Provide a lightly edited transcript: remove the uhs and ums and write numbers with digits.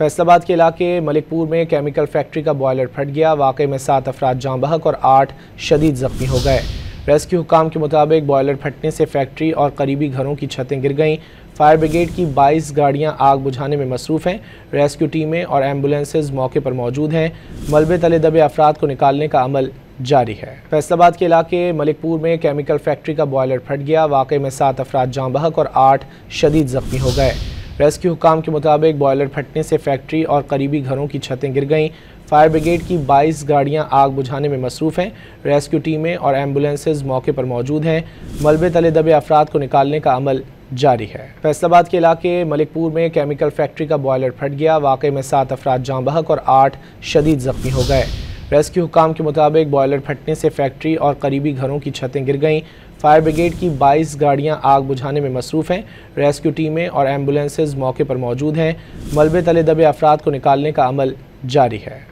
फैसलाबाद के इलाके मलिकपुर में केमिकल फैक्ट्री का बॉयलर फट गया। वाक़े में 7 अफराद जाँ बहक और 8 शदीद ज़ख्मी हो गए। रेस्क्यू हुकाम के मुताबिक बॉयलर फटने से फैक्ट्री और करीबी घरों की छतें गिर गईं। फायर ब्रिगेड की 22 गाड़ियां आग बुझाने में मसरूफ़ हैं। रेस्क्यू टीमें और एम्बुलेंसेज मौके पर मौजूद हैं। मलबे तले दबे अफराद को निकालने का अमल जारी है। फैसलाबाद के इलाके मलिकपुर में केमिकल फैक्ट्री का बॉयलर फट गया। वाक़े में 7 अफराद जाँ बहक और 8 शदीद ज़ख्मी हो गए। रेस्क्यू हुकाम के मुताबिक बॉयलर फटने से फैक्ट्री और करीबी घरों की छतें गिर गईं। फायर ब्रिगेड की 22 गाड़ियां आग बुझाने में मसरूफ़ हैं। रेस्क्यू टीमें और एम्बुलेंसेज मौके पर मौजूद हैं। मलबे तले दबे अफराद को निकालने का अमल जारी है। फैसलाबाद के इलाके मलिकपुर में केमिकल फैक्ट्री का बॉयलर फट गया। वाक़े में 7 अफराद जाँ बहक और 8 शदीद ज़ख्मी हो गए। रेस्क्यू हुकाम के मुताबिक बॉयलर फटने से फैक्ट्री और करीबी घरों की छतें गिर गईं। फायर ब्रिगेड की 22 गाड़ियां आग बुझाने में मसरूफ़ हैं। रेस्क्यू टीमें और एम्बुलेंसेज मौके पर मौजूद हैं। मलबे तले दबे अफराद को निकालने का अमल जारी है।